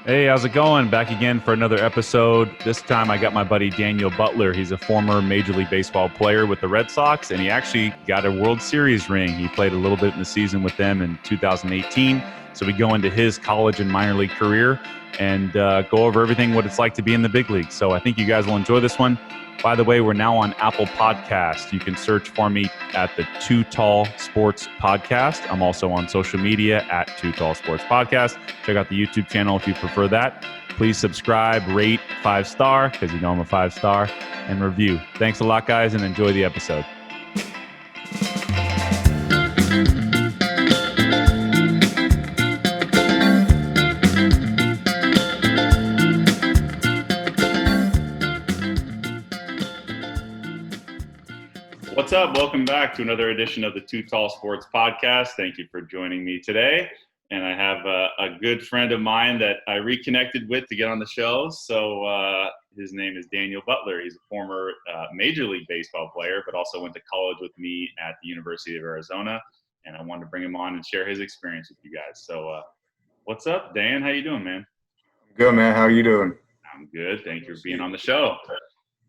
Hey, how's it going? Back again for another episode. This time I got my buddy Daniel Butler. He's a former Major League Baseball player with the Red Sox, and he actually got a World Series ring. He played a little bit in the season with them in 2018. So we go into his college and minor league career and go over everything, what it's like to be in the big leagues. So I think you guys will enjoy this one. By the way, we're now on Apple Podcast. You can search for me at the Too Tall Sports Podcast. I'm also on social media at Too Tall Sports Podcast. Check out the YouTube channel if you prefer that. Please subscribe, rate 5-star, because you know I'm a 5-star, and review. Thanks a lot, guys, and enjoy the episode. What's up? Welcome back to another edition of the Too Tall Sports Podcast. Thank you for joining me today. And I have a good friend of mine that I reconnected with to get on the show. So his name is Daniel Butler. He's a former Major League Baseball player, but also went to college with me at the University of Arizona. And I wanted to bring him on and share his experience with you guys. So what's up, Dan? How you doing, man? Good, man. How are you doing? I'm good. Thank you for being on the show.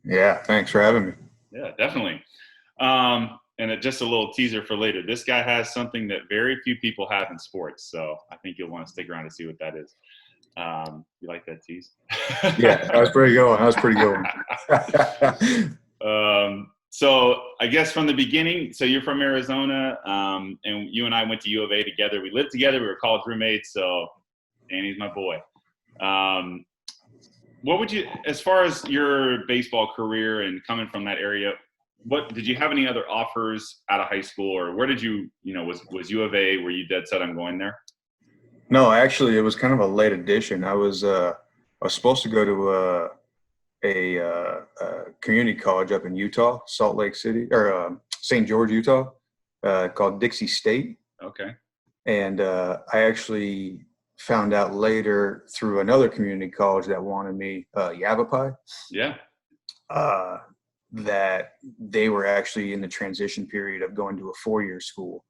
Yeah, thanks for having me. Yeah, definitely. And just a little teaser for later. This guy has something that very few people have in sports, so I think you'll want to stick around to see what that is. You like that tease? Yeah, that was pretty good one. That was pretty good one. So I guess from the beginning, so you're from Arizona, and you and I went to U of A together. We lived together. We were college roommates, so Danny's my boy. What would you, as far as your baseball career and coming from that area, what did you have any other offers out of high school, or where did you was U of A, were you dead set on going there? No, actually, it was kind of a late addition. I was supposed to go to a community college up in Utah, Salt Lake City, or St. George, Utah, called Dixie State. Okay. And I actually found out later through another community college that wanted me, Yavapai. Yeah. That they were actually in the transition period of going to a 4-year school.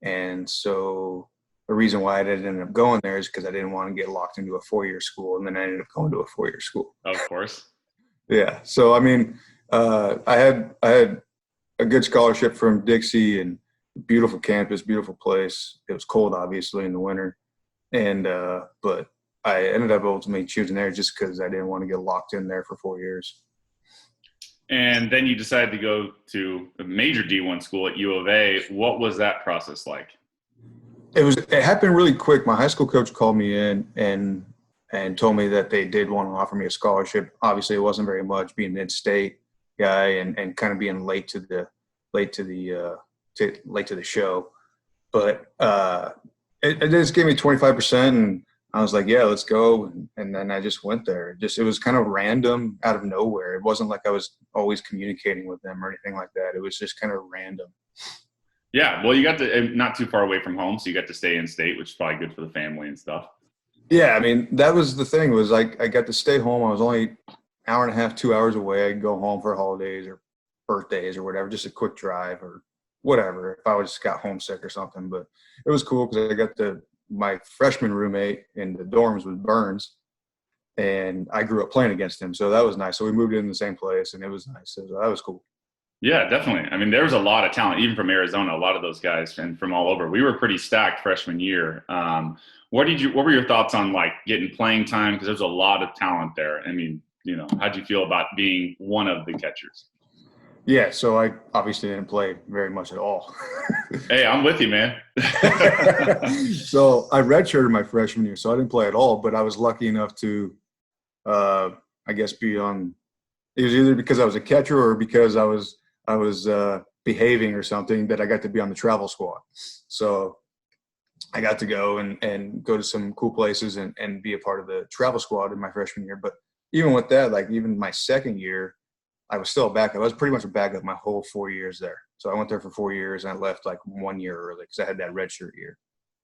And so the reason why I didn't end up going there is because I didn't want to get locked into a 4-year school. And then I ended up going to a 4-year school. Of course. Yeah. So, I mean, I had a good scholarship from Dixie, and beautiful campus, beautiful place. It was cold, obviously, in the winter. And, but I ended up ultimately choosing there just because I didn't want to get locked in there for 4 years. And then you decided to go to a major D1 school at U of A. What was that process like? It happened really quick. My high school coach called me in and told me that they did want to offer me a scholarship. Obviously, it wasn't very much, being an in-state guy and kind of being late to the show. But it just gave me 25%, and I was like, yeah, let's go. And then I just went there. It was kind of random, out of nowhere. It wasn't like I was always communicating with them or anything like that. It was just kind of random. Yeah. Well, you got to, not too far away from home, so you got to stay in state, which is probably good for the family and stuff. Yeah. I mean, that was the thing, was I got to stay home. I was only an hour and a half, 2 hours away. I'd go home for holidays or birthdays or whatever, just a quick drive or whatever, if I just got homesick or something. But it was cool because I got my freshman roommate in the dorms was Burns, and I grew up playing against him. So that was nice. So we moved in the same place, and it was nice. So that was cool. Yeah, definitely. I mean, there was a lot of talent, even from Arizona, a lot of those guys and from all over. We were pretty stacked freshman year. What were your thoughts on like getting playing time? Because there's a lot of talent there. I mean, how'd you feel about being one of the catchers? Yeah, so I obviously didn't play very much at all. Hey, I'm with you, man. So I redshirted my freshman year, so I didn't play at all. But I was lucky enough to, I guess, be on. It was either because I was a catcher or because I was behaving or something that I got to be on the travel squad. So I got to go and go to some cool places and be a part of the travel squad in my freshman year. But even with that, like even my second year, I was still a backup. I was pretty much a backup my whole 4 years there. So I went there for 4 years, and I left like 1 year early because I had that redshirt year.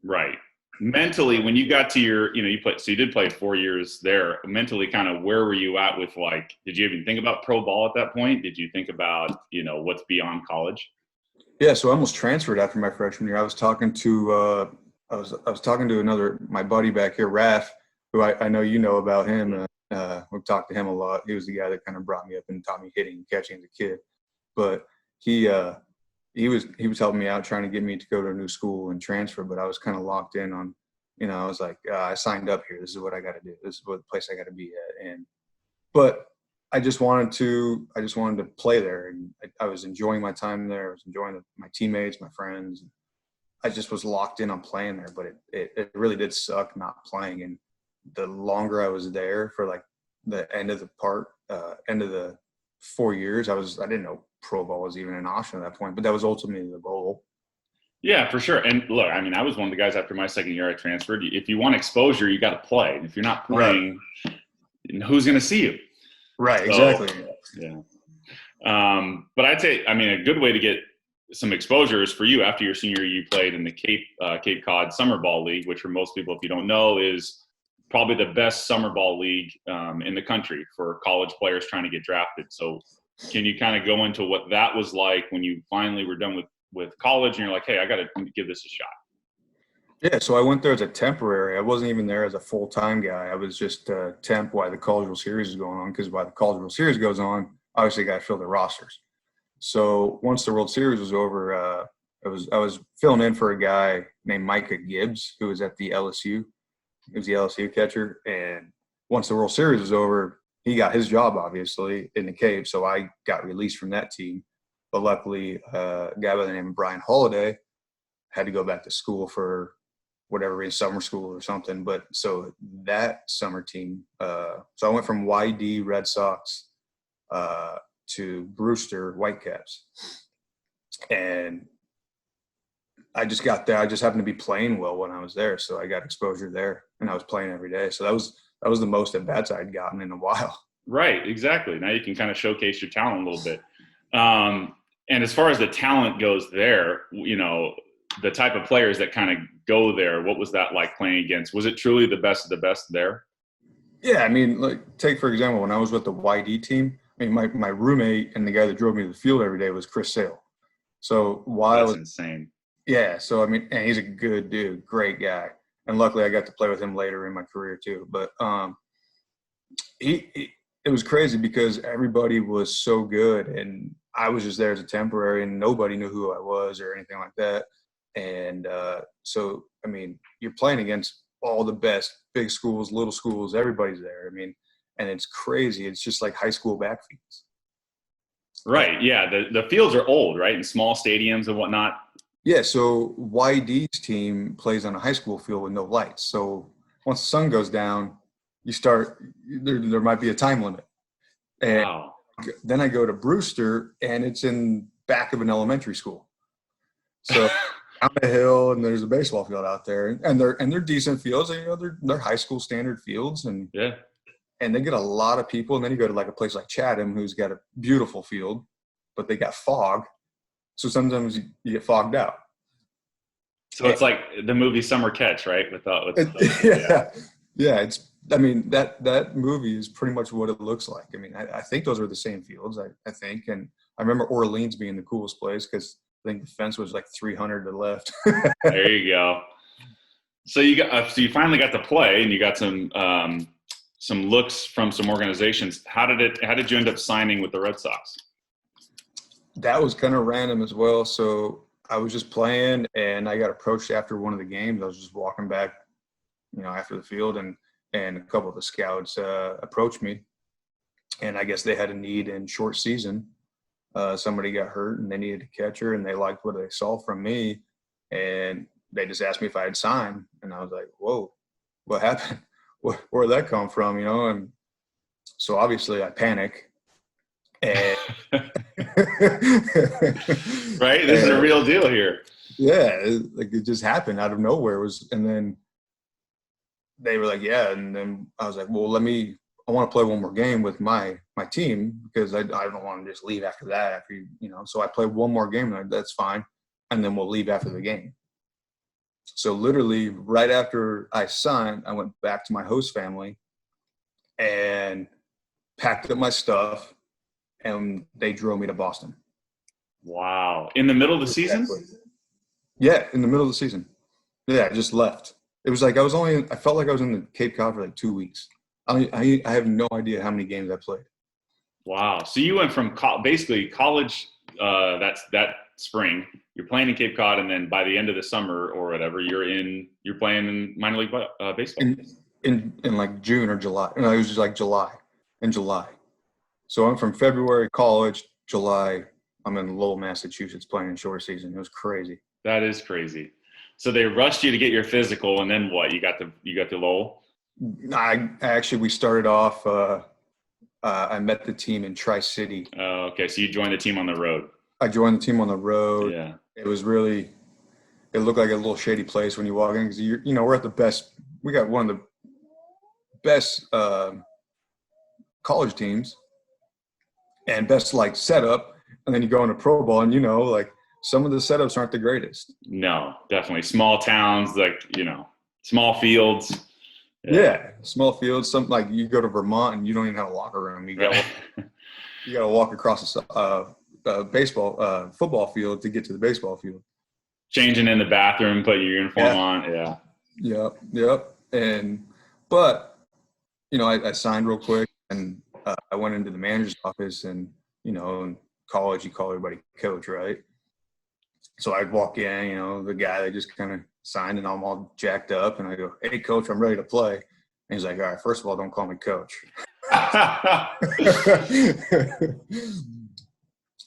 Right. Mentally, when you got to your, you did play 4 years there. Mentally, kind of where were you at with like, did you even think about pro ball at that point? Did you think about, what's beyond college? Yeah, so I almost transferred after my freshman year. I was talking to my buddy back here, Raph. who I know you know about him. We've talked to him a lot. He was the guy that kind of brought me up and taught me hitting and catching as a kid. But he was helping me out, trying to get me to go to a new school and transfer. But I was kind of locked in on, I was like, I signed up here. This is what I got to do. This is what place I got to be at. But I just wanted to play there, and I was enjoying my time there. I was enjoying my teammates, my friends. I just was locked in on playing there, but it really did suck not playing. And the longer I was there for like the end of the 4 years, I didn't know pro ball was even an option at that point, but that was ultimately the goal. Yeah, for sure. And look, I mean, I was one of the guys after my second year I transferred. If you want exposure, you got to play. And if you're not playing, who's going to see you? Right, exactly. Yeah. But I'd say, I mean, a good way to get some exposure is for you after your senior year, you played in the Cape Cod Summer Ball League, which for most people, if you don't know, is probably the best summer ball league in the country for college players trying to get drafted. So can you kind of go into what that was like when you finally were done with college and you're like, hey, I got to give this a shot? Yeah, so I went there as a temporary. I wasn't even there as a full-time guy. I was just temp while the College World Series is going on, because while the College World Series goes on, obviously got to fill the rosters. So once the World Series was over, I was filling in for a guy named Micah Gibbs, who was at the LSU. He was the LSU catcher. And once the World Series was over, he got his job, obviously, in the Cape. So I got released from that team. But luckily, a guy by the name of Brian Holiday had to go back to school for whatever reason, summer school or something. But so that summer team, so I went from YD Red Sox to Brewster Whitecaps. And I just got there. I just happened to be playing well when I was there. So I got exposure there, and I was playing every day. So that was the most at bats I'd gotten in a while. Right, exactly. Now you can kind of showcase your talent a little bit. And as far as the talent goes there, the type of players that kind of go there, what was that like playing against? Was it truly the best of the best there? Yeah, I mean, like, take for example, when I was with the YD team, I mean, my roommate and the guy that drove me to the field every day was Chris Sale. So That's insane. Yeah, so I mean, and he's a good dude, great guy, and luckily I got to play with him later in my career too. But it was crazy because everybody was so good, and I was just there as a temporary, and nobody knew who I was or anything like that. And so, I mean, you're playing against all the best, big schools, little schools, everybody's there. I mean, and it's crazy. It's just like high school backfields. Right. Yeah. The fields are old, right? In small stadiums and whatnot. Yeah. So YD's team plays on a high school field with no lights. So once the sun goes down, there might be a time limit. And Wow. then I go to Brewster, and it's in back of an elementary school. So down the hill, and there's a baseball field out there, and they're decent fields. They're high school standard fields, and Yeah. And they get a lot of people. And then you go to like a place like Chatham, who's got a beautiful field, but they got fog. So sometimes you get fogged out. So it's like the movie Summer Catch, right? Yeah. I mean, that movie is pretty much what it looks like. I mean, I think those were the same fields, I think. And I remember Orleans being the coolest place because I think the fence was like 300 to the left. There you go. So you finally got to play, and you got some looks from some organizations. How did you end up signing with the Red Sox? That was kind of random as well. So I was just playing, and I got approached after one of the games. I was just walking back, after the field, and a couple of the scouts approached me, and I guess they had a need in short season. Somebody got hurt, and they needed a catcher, and they liked what they saw from me, and they just asked me if I had signed, and I was like, "Whoa, what happened? Where'd that come from?" And so obviously I panic. And Right, this is a real deal here. Yeah, it just happened out of nowhere. And then they were like, "Yeah," and then I was like, "Well, I want to play one more game with my team because I don't want to just leave after that. So I played one more game, and that's fine, and then we'll leave after the game." So literally right after I signed, I went back to my host family and packed up my stuff, and they drove me to Boston. Wow. In the middle of the season? Yeah, in the middle of the season. Yeah, I just left. It was like I felt like I was in the Cape Cod for like 2 weeks. I have no idea how many games I played. Wow. So you went from basically college that's that spring. You're playing in Cape Cod, and then by the end of the summer or whatever, you're playing in minor league baseball. In like June or July. No, it was just like in July. So I'm from February college, July. I'm in Lowell, Massachusetts, playing in short season. It was crazy. That is crazy. So they rushed you to get your physical, and then what? You got to Lowell. We started off. I met the team in Tri-City. Oh, okay. So you joined the team on the road. I joined the team on the road. Yeah. It was really. It looked like a little shady place when you walk in because we're at the best. We got one of the best college teams and best like setup, and then you go into pro ball, and like some of the setups aren't the greatest. No, definitely small towns, like small fields. Yeah, small fields. Something like you go to Vermont and you don't even have a locker room. You got to walk across a football field to get to the baseball field. Changing in the bathroom, put your uniform on. Yeah. Yep. But I signed real quick, and I went into the manager's office, and in college you call everybody coach, right? So I'd walk in, the guy that just kind of signed, and I'm all jacked up, and I go, "Hey, coach, I'm ready to play." And he's like, "All right, first of all, don't call me coach."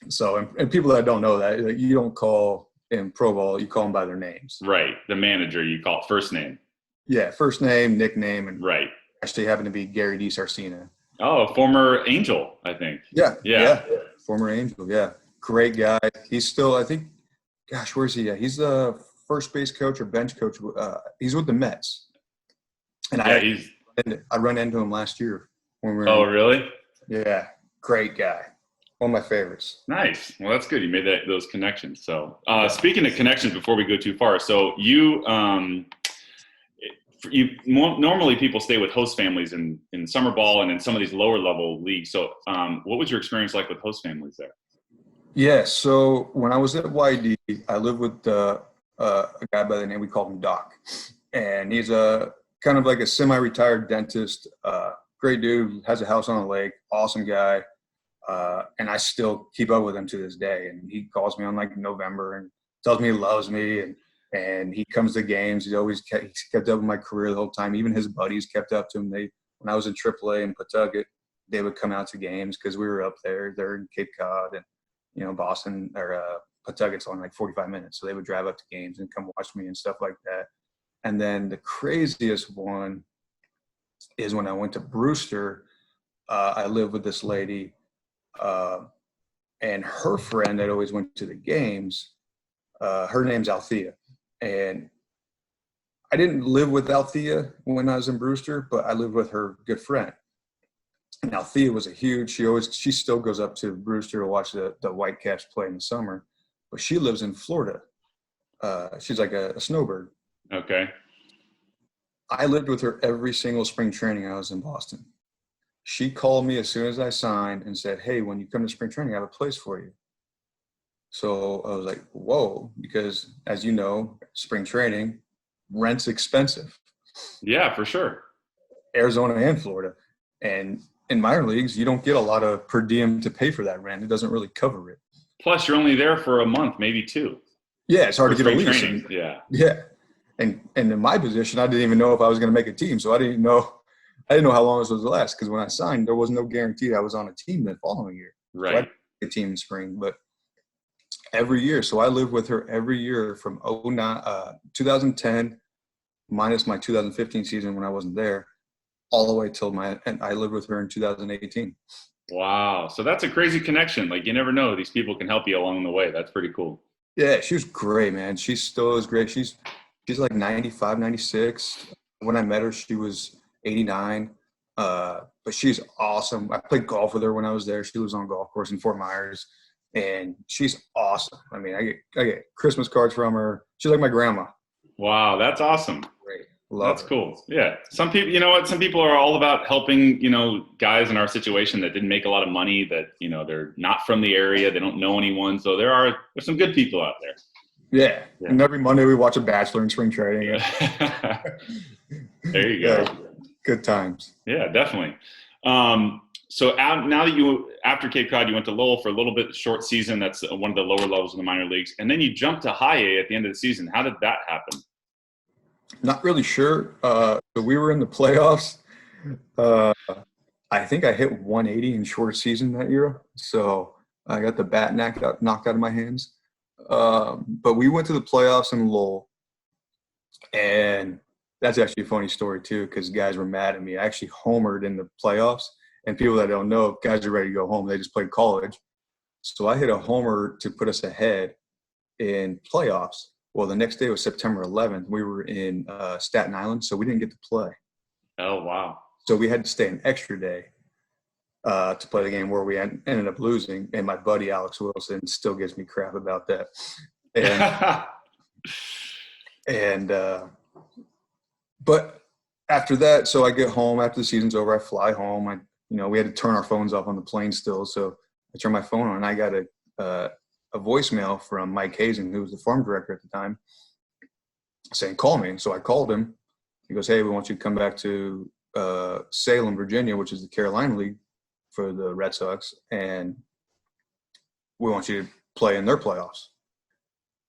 So, and people that don't know that, like, you don't call in pro ball, you call them by their names. Right. The manager, you call it first name. Yeah, first name, nickname, and right. Actually happened to be Gary DiSarcina. Oh, former Angel, I think. Yeah. Former Angel, yeah. Great guy. He's still, I think, gosh, where's he at? He's the first base coach or bench coach. He's with the Mets. And I run into him last year when we were. Oh, really? Yeah, great guy. One of my favorites. Nice. Well, that's good. You made those connections. So, speaking of connections, before we go too far, so you normally people stay with host families in summer ball and in some of these lower level leagues. So, what was your experience like with host families there? Yeah. So when I was at YD, I lived with a guy by the name, we called him Doc, and he's a kind of like a semi-retired dentist. Great dude, has a house on the lake, awesome guy. And I still keep up with him to this day. And he calls me on like November and tells me he loves me. And he comes to games. He's kept up with my career the whole time. Even his buddies kept up to him. When I was in AAA in Pawtucket, they would come out to games because we were up there. They're in Cape Cod, and Boston or Pawtucket's on like 45 minutes. So they would drive up to games and come watch me and stuff like that. And then the craziest one is when I went to Brewster. I lived with this lady. And her friend that always went to the games, her name's Althea. And I didn't live with Althea when I was in Brewster, but I lived with her good friend. And Althea was she still goes up to Brewster to watch the Whitecaps play in the summer, but she lives in Florida. She's like a snowbird. Okay. I lived with her every single spring training I was in Boston. She called me as soon as I signed and said, "Hey, when you come to spring training, I have a place for you." So I was like, whoa, because as you know, spring training, rent's expensive. Yeah, for sure. Arizona and Florida. And in minor leagues, you don't get a lot of per diem to pay for that rent. It doesn't really cover it. Plus, you're only there for a month, maybe two. Yeah, it's hard to get a lease. Yeah. And in my position, I didn't even know if I was going to make a team. So I didn't know how long this was going to last, because when I signed, there was no guarantee I was on a team the following year. Right. So I didn't make a team in spring, but every year. So I lived with her every year from 2010 minus my 2015 season when I wasn't there, all the way and I lived with her in 2018. Wow. So that's a crazy connection. Like, you never know. These people can help you along the way. That's pretty cool. Yeah, she was great, man. She still is great. She's like 95, 96. When I met her, she was 89. But she's awesome. I played golf with her when I was there. She lives on a golf course in Fort Myers, and she's awesome. I mean, I get Christmas cards from her. She's like my grandma. Wow, that's awesome. Great. That's cool. Yeah. Some people, some people are all about helping, guys in our situation that didn't make a lot of money, that, they're not from the area. They don't know anyone. So there's some good people out there. Yeah. Yeah. And every Monday we watch a Bachelor in spring training. There you Yeah, go. good times. Yeah, definitely. So now that after Cape Cod, you went to Lowell for a little bit short season. That's one of the lower levels in the minor leagues. And then you jumped to high A at the end of the season. How did that happen? Not really sure. So we were in the playoffs. I think I hit 180 in short season that year. So I got the bat knocked out of my hands. But we went to the playoffs in Lowell. And that's actually a funny story, too, because guys were mad at me. I actually homered in the playoffs. And people that don't know, guys are ready to go home. They just played college. So I hit a homer to put us ahead in playoffs. Well, the next day was September 11th. We were in Staten Island, so we didn't get to play. Oh, wow. So we had to stay an extra day to play the game where we ended up losing. And my buddy Alex Wilson still gives me crap about that. But after that, so I get home after the season's over. I fly home. We had to turn our phones off on the plane still. So I turned my phone on, and I got a voicemail from Mike Hazen, who was the farm director at the time, saying, call me. So I called him. He goes, hey, we want you to come back to Salem, Virginia, which is the Carolina League for the Red Sox, and we want you to play in their playoffs.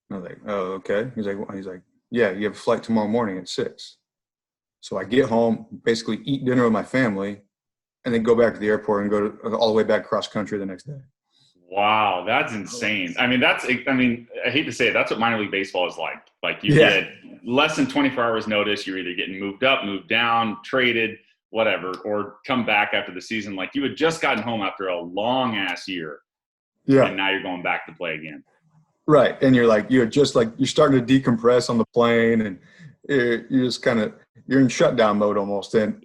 And I was like, oh, okay. He's like, yeah, you have a flight tomorrow morning at 6. So I get home, basically eat dinner with my family, and then go back to the airport and go all the way back cross country the next day. Wow, that's insane. I mean, I hate to say it, that's what minor league baseball is like. Like you Yeah. get less than 24 hours notice, you're either getting moved up, moved down, traded, whatever, or come back after the season. Like you had just gotten home after a long ass year. Yeah. And now you're going back to play again. Right. And you're starting to decompress on the plane, and you're just kind of, you're in shutdown mode almost. And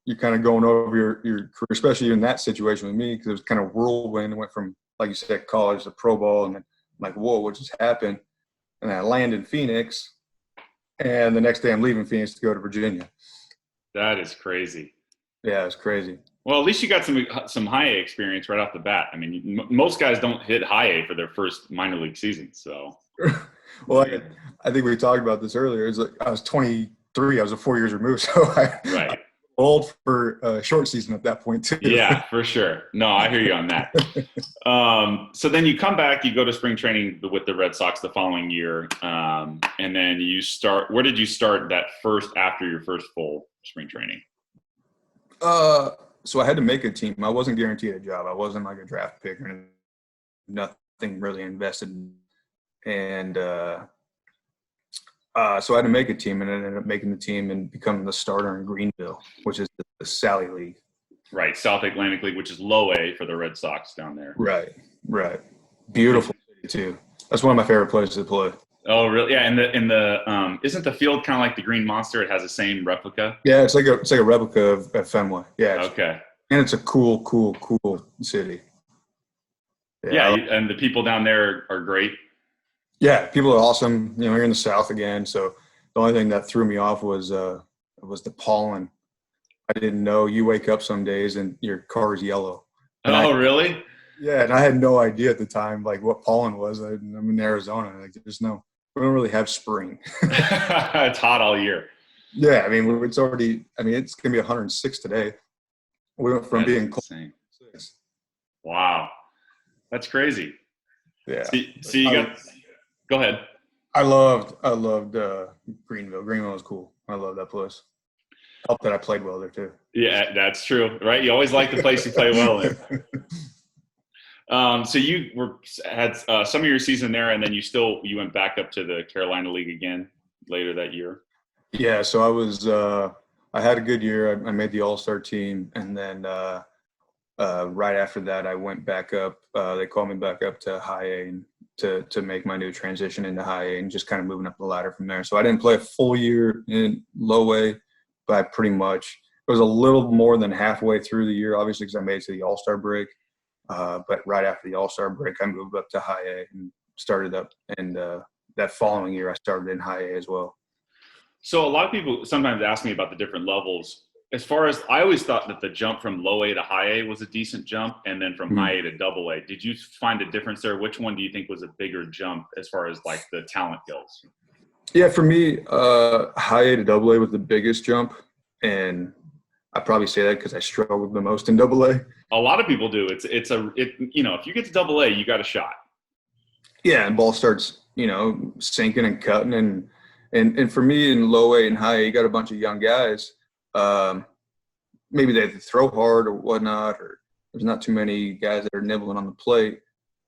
you're kind of going over your career, especially in that situation with me, because it was kind of whirlwind. It went from, like you said, college to pro ball, and then I'm like, whoa, what just happened? And I land in Phoenix, and the next day I'm leaving Phoenix to go to Virginia. That is crazy. Yeah, it's crazy. Well, at least you got some high A experience right off the bat. I mean, most guys don't hit high A for their first minor league season. So, well, I think we talked about this earlier. It's like I was 23. I was 4 years removed, so right. Old for short season at that point too. Yeah, for sure. No, I hear you on that. So then you come back, you go to spring training with the Red Sox the following year, and then you start. Where did you start after your first full spring training? So I had to make a team. I wasn't guaranteed a job. I wasn't like a draft pick or anything. Nothing really invested in. And so I had to make a team, and I ended up making the team and becoming the starter in Greenville, which is the Sally League. Right, South Atlantic League, which is low A for the Red Sox down there. Right. Beautiful city too. That's one of my favorite places to play. Oh, really? Yeah, and the isn't the field kind of like the Green Monster? It has the same replica. Yeah, it's like a replica of Fenway. Yeah. Okay. And it's a cool city. Yeah, and the people down there are great. Yeah, people are awesome. You're in the South again, so the only thing that threw me off was the pollen. I didn't know. You wake up some days and your car is yellow. Really? Yeah, and I had no idea at the time like what pollen was. I'm in Arizona. Like, we don't really have spring. It's hot all year. Yeah, I mean it's gonna be 106 today. We went from being cold to 6. Wow, that's crazy. Yeah. So you got. Go ahead. I loved Greenville. Greenville was cool. I love that place. Helped that I played well there too. Yeah, that's true. Right, you always like the place you play well in. So you had some of your season there, and then you went back up to the Carolina League again later that year. Yeah, so I had a good year. I made the All-Star team, and then right after that, I went back up. They called me back up to High A to make my new transition into High A, and just kind of moving up the ladder from there. So I didn't play a full year in Low A, but I pretty much it was a little more than halfway through the year, obviously, because I made it to the All-Star break. But right after the All-Star break, I moved up to High A and started up. And that following year, I started in High A as well. So a lot of people sometimes ask me about the different levels. as far as I always thought that the jump from low A to high A was a decent jump, and then from high A to double A. Did you find a difference there? Which one do you think was a bigger jump as far as like the talent goes? Yeah, for me, high A to double A was the biggest jump, and I probably say that because I struggled the most in double A. A lot of people do. It's if you get to double A, you got a shot. Yeah, and ball starts sinking and cutting, and for me in low A and high A, you got a bunch of young guys. Maybe they have to throw hard or whatnot, or there's not too many guys that are nibbling on the plate.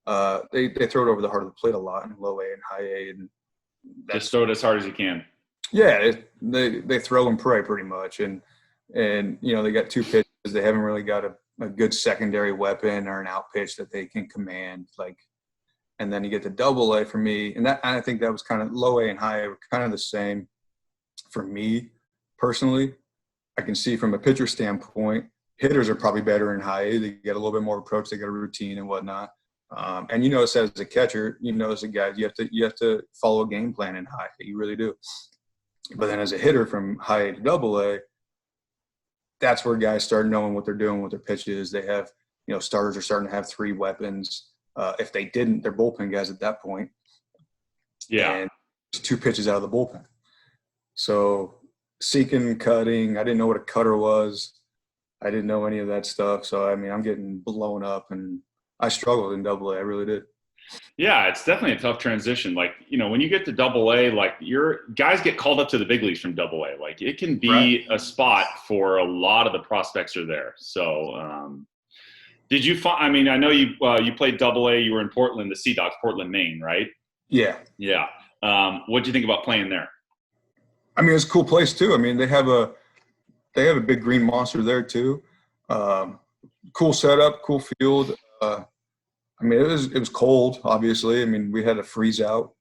They throw it over the heart of the plate a lot in low A and high A, and just throw it as hard as you can. Yeah, they throw and pray pretty much, and they got two pitches. They haven't really got a good secondary weapon or an out pitch that they can command. And then you get to double A for me, and I think that was kind of low A and high A were kind of the same for me personally. I can see from a pitcher standpoint, hitters are probably better in high A. They get a little bit more approach. They got a routine and whatnot. And as a catcher, as a guy, you have to follow a game plan in high A. You really do. But then as a hitter from high A to double A, that's where guys start knowing what they're doing with their pitches. They have, starters are starting to have three weapons. If they didn't, they're bullpen guys at that point. Yeah. And two pitches out of the bullpen. So seeking, cutting, I didn't know what a cutter was. I didn't know any of that stuff. So, I'm getting blown up, and I struggled in double A. I really did. Yeah, it's definitely a tough transition. When you get to double A, your guys get called up to the big leagues from double A. It can be a spot for a lot of the prospects are there. So, did you find, I know you played double A, you were in Portland, the Sea Dogs, Portland, Maine, right? Yeah. Yeah. What'd you think about playing there? It's a cool place too. They have a big green monster there too. Cool setup, cool field. It was cold, obviously. We had to freeze out.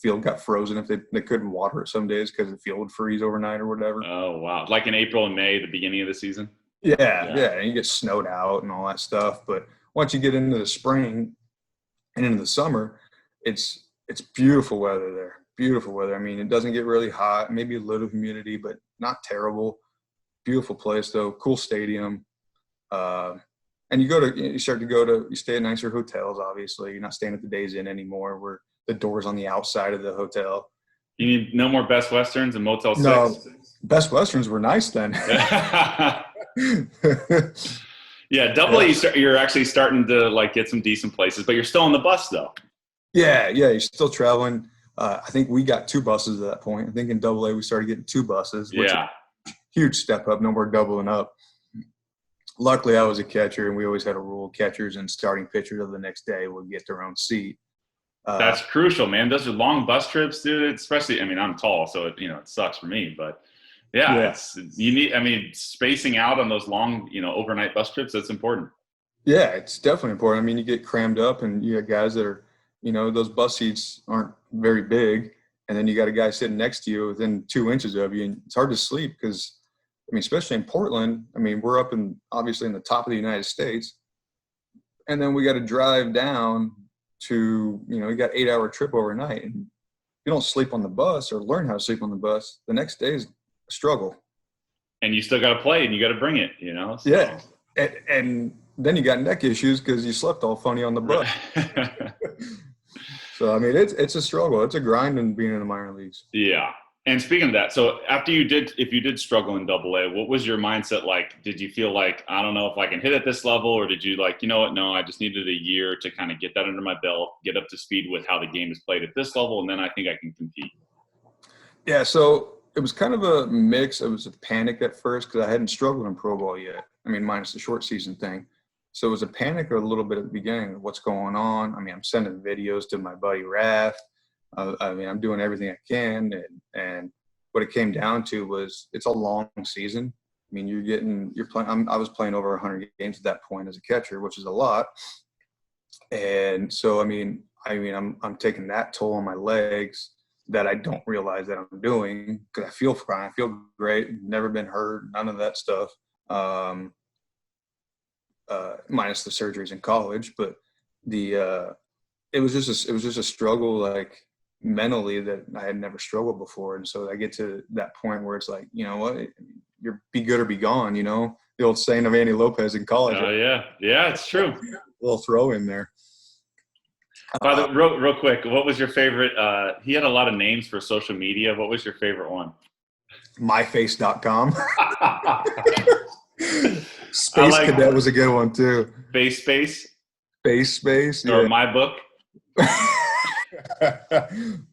Field got frozen if they couldn't water it some days because the field would freeze overnight or whatever. Oh, wow. Like in April and May, the beginning of the season? Yeah. And you get snowed out and all that stuff. But once you get into the spring and into the summer, it's beautiful weather there. Beautiful weather. It doesn't get really hot, maybe a little humidity, but not terrible. Beautiful place, though. Cool stadium. And you stay at nicer hotels, obviously. You're not staying at the Days Inn anymore where the door's on the outside of the hotel. You need no more Best Westerns and Motel 6? No, Best Westerns were nice then. Yeah, double A, you're actually starting to get some decent places, but you're still on the bus though. Yeah, you're still traveling. I think we got two buses at that point. I think in double A we started getting two buses, which is a huge step up, no more doubling up. Luckily, I was a catcher, and we always had a rule: catchers and starting pitchers of the next day would get their own seat. That's crucial, man. Those are long bus trips, dude. Especially, I'm tall, so it sucks for me. But yeah. You need. Spacing out on those long, overnight bus trips. That's important. Yeah, it's definitely important. You get crammed up, and you have guys that are, those bus seats aren't very big, and then you got a guy sitting next to you within 2 inches of you, and it's hard to sleep because. Especially in Portland, we're up obviously in the top of the United States. And then we got to drive down to, we got 8-hour trip overnight. And you don't sleep on the bus or learn how to sleep on the bus, the next day is a struggle. And you still got to play and you got to bring it, So. Yeah. And then you got neck issues because you slept all funny on the bus. So, it's a struggle. It's a grind in being in the minor leagues. Yeah. And speaking of that, so if you did struggle in double A, what was your mindset like? Did you feel like, I don't know if I can hit at this level, or did you you know what? No, I just needed a year to kind of get that under my belt, get up to speed with how the game is played at this level, and then I think I can compete. Yeah, so it was kind of a mix. It was a panic at first because I hadn't struggled in pro ball yet. Minus the short season thing. So it was a panic a little bit at the beginning of what's going on. I'm sending videos to my buddy Raph. I'm doing everything I can, and what it came down to was it's a long season. You're playing. I was playing over 100 games at that point as a catcher, which is a lot. And so, I'm taking that toll on my legs that I don't realize that I'm doing because I feel fine. I feel great. Never been hurt. None of that stuff. Minus the surgeries in college, but it was just a struggle. mentally that I had never struggled before. And so I get to that point where it's like, you know what, you're be good or be gone, you know, the old saying of Andy Lopez in college. Oh, yeah. Yeah, it's true. A little throw in there. By the real quick, what was your favorite? He had a lot of names for social media. What was your favorite one? Myface.com. I Space like Cadet was a good one too. Space Space, or yeah. My Book.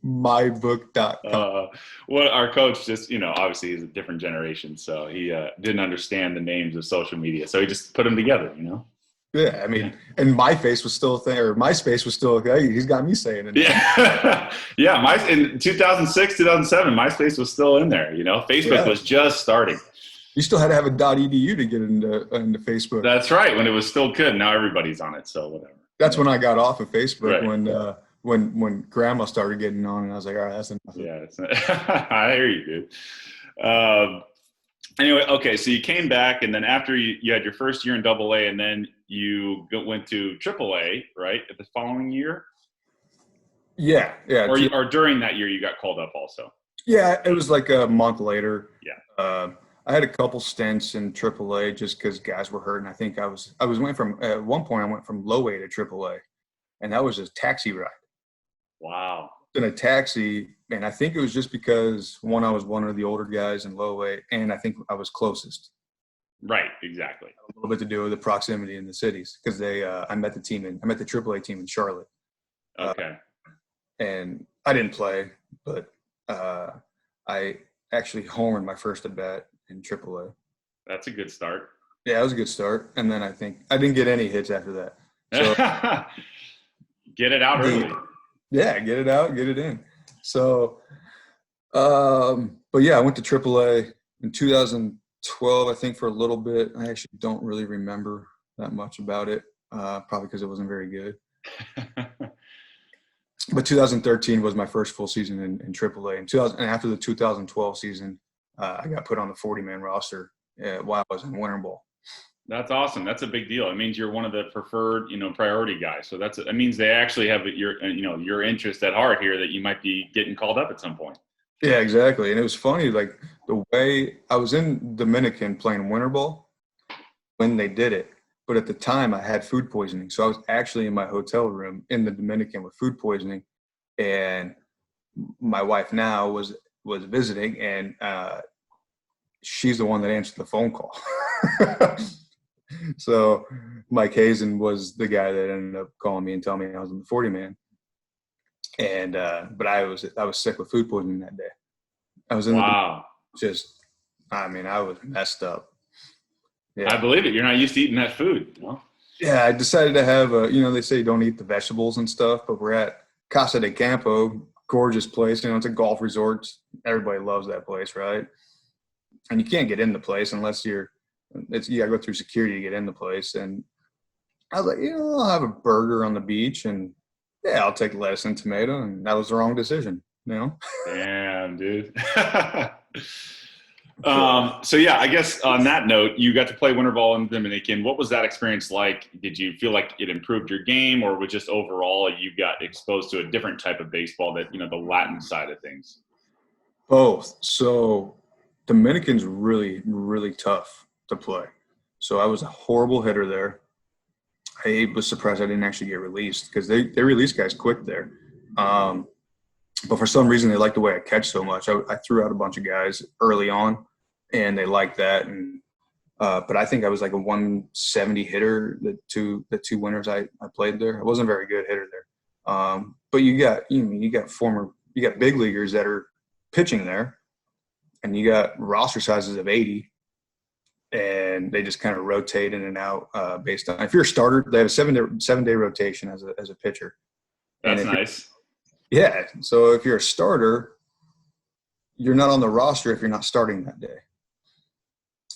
mybook.com. Well, our coach just, obviously he's a different generation, so he didn't understand the names of social media, so he just put them together, Yeah, I mean, and MyFace was still a thing, or MySpace was still, hey, he's got me saying it. Yeah. Yeah, in 2006, 2007, MySpace was still in there, Facebook was just starting. You still had to have a .edu to get into Facebook. That's right, when it was still good. Now everybody's on it, so whatever. That's when I got off of Facebook, right. when grandma started getting on, and I was like, all right, that's enough. Yeah, I hear you, dude. Anyway, okay, so you came back, and then after you had your first year in AA, and then you went to AAA, right, the following year? Yeah. Or during that year, you got called up also? Yeah, it was like a month later. Yeah. I had a couple stints in AAA just because guys were hurt, and I think I went from, at one point I went from low A to AAA, and that was a taxi ride. Wow. In a taxi, and I think it was just because I was one of the older guys in low A, and I think I was closest. Right, exactly. A little bit to do with the proximity in the cities, because I met the AAA team in Charlotte. Okay. And I didn't play, but I actually homered my first at bat in AAA. That's a good start. Yeah, it was a good start. And then I think I didn't get any hits after that. So get it out early. Yeah, get it out, get it in. So, but yeah, I went to AAA in 2012, I think, for a little bit. I actually don't really remember that much about it, probably because it wasn't very good. But 2013 was my first full season in AAA. And after the 2012 season, I got put on the 40-man roster while I was in winter ball. That's awesome. That's a big deal. It means you're one of the preferred, that guys. So that means they actually have your interest at heart here, that you might be getting called up at some point. Yeah, exactly. And it was funny, like the way I was in Dominican playing winter ball when they did it. But at the time I had food poisoning. So I was actually in my hotel room in the Dominican with food poisoning. And my wife now was visiting, and she's the one that answered the phone call. So Mike Hazen was the guy that ended up calling me and telling me I was in the 40-man. And but I was sick with food poisoning that day. I was in I was messed up. Yeah. I believe it. You're not used to eating that food. Yeah, I decided to have they say don't eat the vegetables and stuff, but we're at Casa de Campo, gorgeous place. It's a golf resort. Everybody loves that place, right? And you can't get in the place unless you gotta go through security to get in the place. And I was like, I'll have a burger on the beach, and yeah, I'll take lettuce and tomato. And that was the wrong decision, Damn, dude. So yeah, I guess on that note, you got to play winter ball in the Dominican. What was that experience like? Did you feel like it improved your game, or was just overall you got exposed to a different type of baseball, that the Latin side of things? Both. So Dominican's really, really tough to play. So I was a horrible hitter there. I was surprised I didn't actually get released, because they release guys quick there. But for some reason, they liked the way I catch so much. I threw out a bunch of guys early on, and they liked that. And but I think I was like a 170 hitter the two winters I played there. I wasn't a very good hitter there. But you got big leaguers that are pitching there, and you got roster sizes of 80, and they just kind of rotate in and out based on, if you're a starter, they have a 7-day rotation as a pitcher. That's nice. Yeah. So if you're a starter, you're not on the roster if you're not starting that day.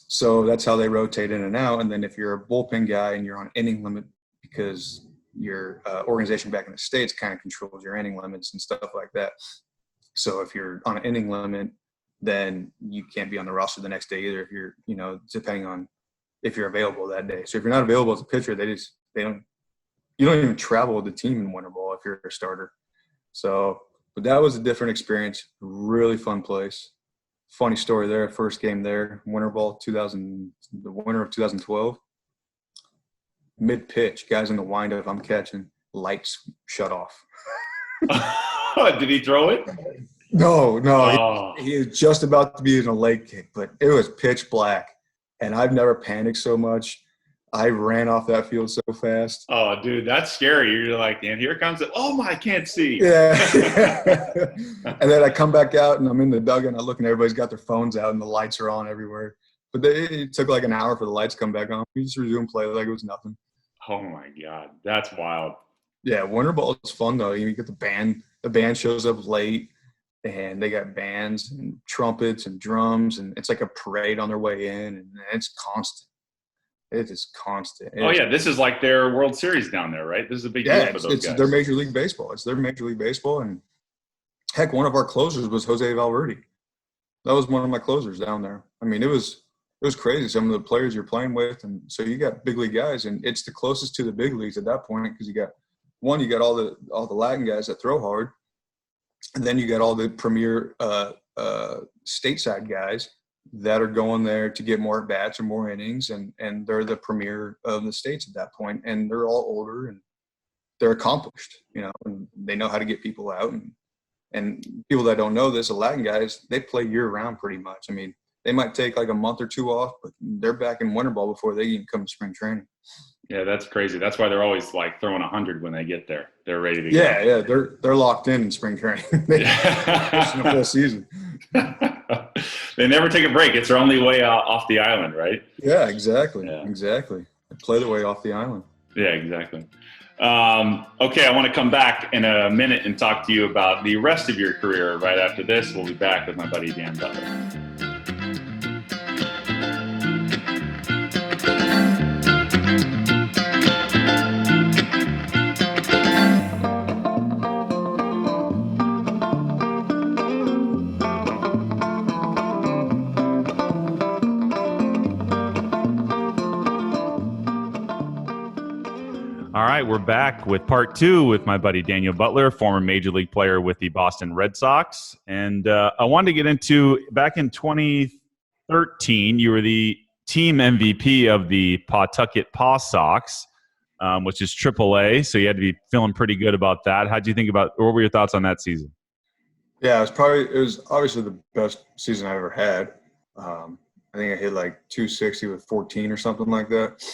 So that's how they rotate in and out. And then if you're a bullpen guy and you're on inning limit, because your organization back in the States kind of controls your inning limits and stuff like that. So if you're on an inning limit, then you can't be on the roster the next day either, if you're, depending on if you're available that day. So if you're not available as a pitcher, you don't even travel with the team in winter ball if you're a starter. So But that was a different experience. Really fun place. Funny story there. First game there, Winter Ball 2000, the winter of 2012. Mid pitch, guys in the windup, I'm catching. Lights shut off. Did he throw it? No. Oh. He was just about to be in a leg kick, but it was pitch black. And I've never panicked so much. I ran off that field so fast. Oh, dude, that's scary. You're like, and here comes it. Oh, my, I can't see. Yeah. And then I come back out, and I'm in the dugout, and I look, and everybody's got their phones out, and the lights are on everywhere. But it took like an hour for the lights to come back on. We just resumed play like it was nothing. Oh, my God. That's wild. Yeah, Winter Ball is fun, though. You get the band. The band shows up late, and they got bands and trumpets and drums, and it's like a parade on their way in, and it's constant. It is constant. Oh, yeah, this is like their World Series down there, right? This is a big deal for those guys. It's their Major League Baseball. It's their Major League Baseball, and heck, one of our closers was Jose Valverde. That was one of my closers down there. I mean, it was crazy. Some of the players you're playing with, and so you got big league guys, and it's the closest to the big leagues at that point because you got all the Latin guys that throw hard, and then you got all the premier stateside guys that are going there to get more at bats or more innings, and they're the premier of the states at that point, and they're all older and they're accomplished, and they know how to get people out. And people that don't know this, the Latin guys, they play year round pretty much. I mean, they might take like a month or two off, but they're back in winter ball before they even come to spring training. Yeah, that's crazy. That's why they're always like throwing 100 when they get there. They're ready to go. Yeah, they're locked in spring training. They're pushing the full season. They never take a break. It's their only way off the island, right? Yeah, exactly. Yeah. Exactly. They play their way off the island. Yeah, exactly. Okay, I want to come back in a minute and talk to you about the rest of your career. Right after this, we'll be back with my buddy Dan Butler. All right, we're back with part two with my buddy Daniel Butler, former Major League player with the Boston Red Sox. And I wanted to get into, back in 2013, you were the team MVP of the Pawtucket Paw Sox, which is AAA. So you had to be feeling pretty good about that. How did you think about, what were your thoughts on that season? Yeah, it was obviously the best season I ever had. I think I hit like 260 with 14 or something like that.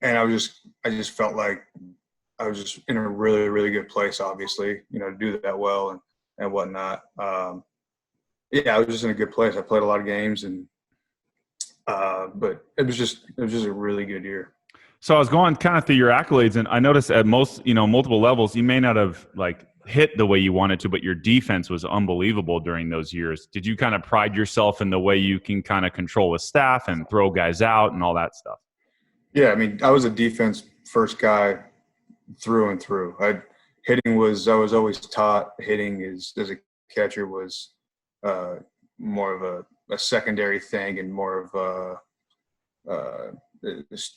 And I just felt like I was just in a really, really good place, obviously, to do that well and whatnot. Yeah, I was just in a good place. I played a lot of games, but it was just a really good year. So I was going kind of through your accolades, and I noticed at multiple levels, you may not have like hit the way you wanted to, but your defense was unbelievable during those years. Did you kind of pride yourself in the way you can kind of control a staff and throw guys out and all that stuff? Yeah, I mean, I was a defense first guy through and through. I was always taught hitting as a catcher was more of a secondary thing and more of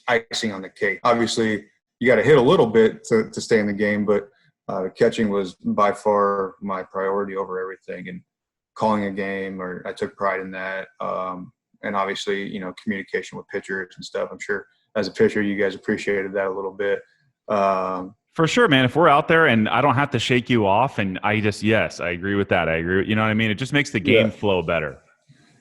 icing on the cake. Obviously, you got to hit a little bit to stay in the game, but catching was by far my priority over everything. And calling a game, or I took pride in that. And obviously, communication with pitchers and stuff. I'm sure as a pitcher, you guys appreciated that a little bit. For sure, man. If we're out there and I don't have to shake you off, and yes, I agree with that. I agree. You know what I mean? It just makes the game flow better.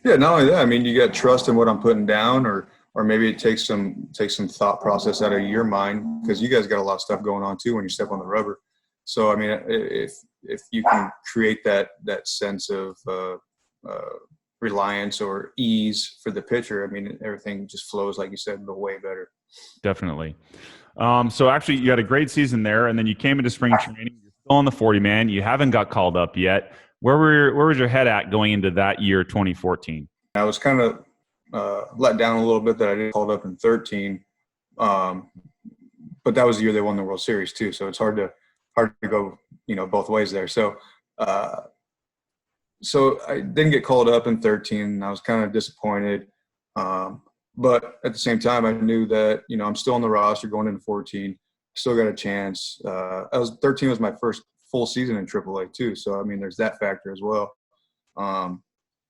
Yeah, not only that, I mean, you got trust in what I'm putting down, or maybe it takes some thought process out of your mind, because you guys got a lot of stuff going on too when you step on the rubber. So, I mean, if you can create that sense of reliance or ease for the pitcher, I mean, everything just flows, like you said, but way better. Definitely. So actually, you had a great season there, and then you came into spring training. You're still on the 40-man. You haven't got called up yet. Where was your head at going into that year, 2014? I was kind of let down a little bit that I didn't called up in 13, but that was the year they won the World Series too. So it's hard to go both ways there. So I didn't get called up in 13. And I was kind of disappointed. But at the same time, I knew that, I'm still on the roster going into 14, still got a chance. 13 was my first full season in AAA too. So I mean, there's that factor as well.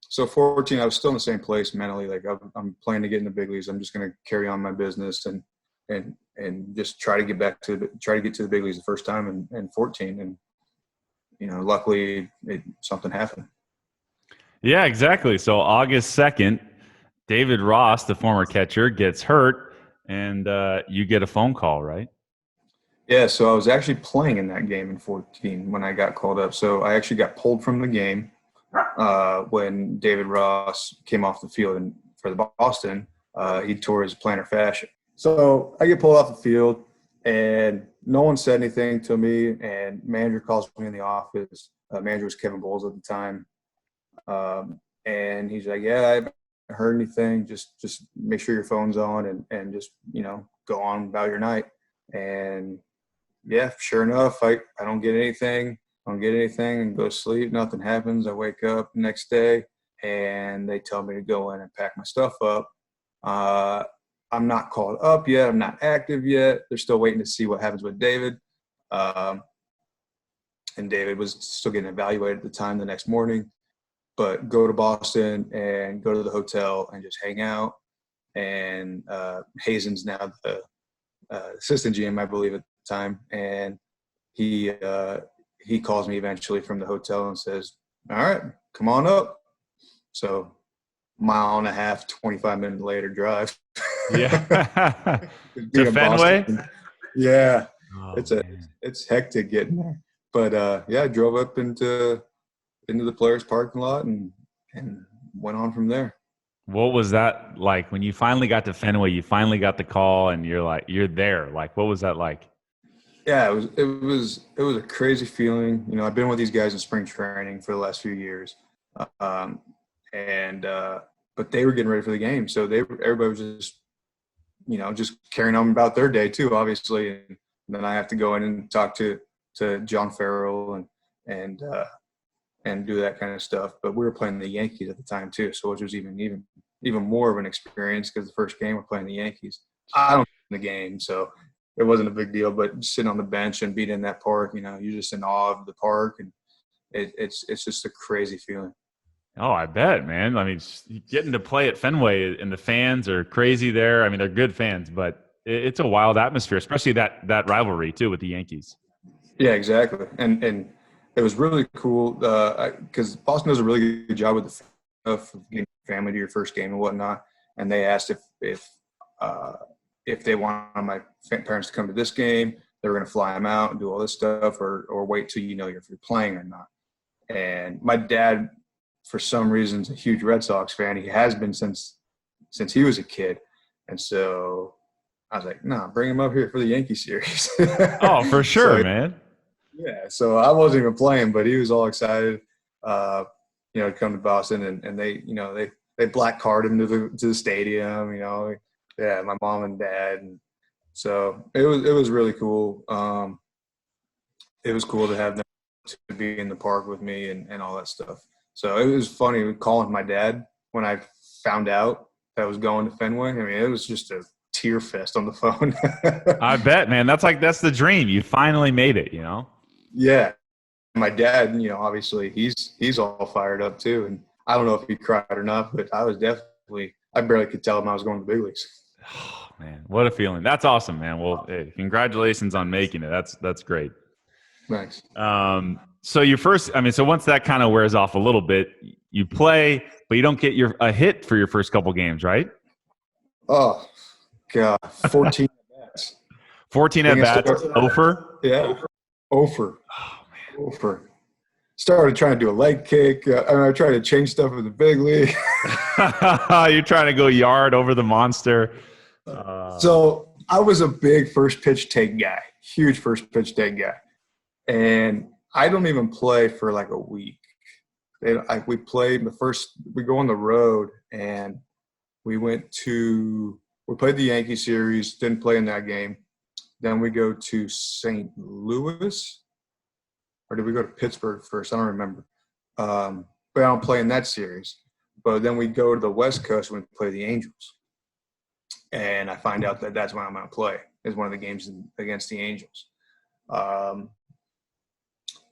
So 14, I was still in the same place mentally. Like I'm planning to get in the big leagues. I'm just going to carry on my business and just try to get to the big leagues the first time in 14. And luckily something happened. Yeah, exactly. So August 2nd, David Ross, the former catcher, gets hurt, and you get a phone call, right? Yeah, so I was actually playing in that game in 14 when I got called up. So I actually got pulled from the game when David Ross came off the field. And for the Boston, he tore his plantar fascia. So I get pulled off the field, and no one said anything to me. And manager calls me in the office. Manager was Kevin Bowles at the time. And he's like, yeah, I haven't heard anything. Just make sure your phone's on and just, go on about your night. And yeah, sure enough, I don't get anything. And go to sleep. Nothing happens. I wake up the next day and they tell me to go in and pack my stuff up. I'm not called up yet. I'm not active yet. They're still waiting to see what happens with David. And David was still getting evaluated at the time the next morning. But go to Boston and go to the hotel and just hang out. And Hazen's now the assistant GM, I believe, at the time. And he calls me eventually from the hotel and says, all right, come on up. So mile and a half, 25-minute later drive. Yeah. To Being Fenway? Boston. Yeah. Oh, It's hectic getting there. But I drove up into the players' parking lot and went on from there. what was that like when you finally got to Fenway? You finally got the call, and you're there. Like, what was that like? Yeah, it was a crazy feeling. I've been with these guys in spring training for the last few years, but they were getting ready for the game, so everybody was just carrying on about their day too, obviously. And then I have to go in and talk to John Farrell and do that kind of stuff. But we were playing the Yankees at the time too, so which was even more of an experience because the first game we're playing the Yankees. I don't in the game, so it wasn't a big deal. But sitting on the bench and being in that park, you're just in awe of the park, and it's just a crazy feeling. Oh, I bet, man. I mean, getting to play at Fenway and the fans are crazy there. I mean, they're good fans, but it's a wild atmosphere, especially that rivalry too with the Yankees. Yeah, exactly. And it was really cool because Boston does a really good job with the of getting family to your first game and whatnot. And they asked if they wanted my parents to come to this game, they were going to fly them out and do all this stuff, or wait till if you're playing or not. And my dad, for some reason, is a huge Red Sox fan. He has been since he was a kid. And so I was like, nah, bring him up here for the Yankee series. Oh, for sure, man. Yeah, so I wasn't even playing, but he was all excited, to come to Boston, and they black carded him to the stadium, yeah, my mom and dad, and so it was really cool. It was cool to have them to be in the park with me and all that stuff. So it was funny calling my dad when I found out that I was going to Fenway. I mean, it was just a tear fest on the phone. I bet, man. That's the dream. You finally made it, Yeah. My dad, obviously he's all fired up too. And I don't know if he cried or not, but I barely could tell him I was going to the big leagues. Oh, man, what a feeling. That's awesome, man. Well, hey, congratulations on making it. That's great. Thanks. So once that kind of wears off a little bit, you play, but you don't get a hit for your first couple games, right? Oh, God. 14 at-bats. 14 at-bats, Ofer? Yeah, Ofer. Oh, man. Ofer. Started trying to do a leg kick. I tried to change stuff in the big league. You're trying to go yard over the monster. So I was a big first pitch take guy, huge first pitch take guy. And I don't even play for like a week. We go on the road, and we played the Yankee series, didn't play in that game. Then we go to St. Louis, or did we go to Pittsburgh first? I don't remember. But I don't play in that series. But then we go to the West Coast and we play the Angels. And I find out that that's when I'm going to play, is one of the games against the Angels.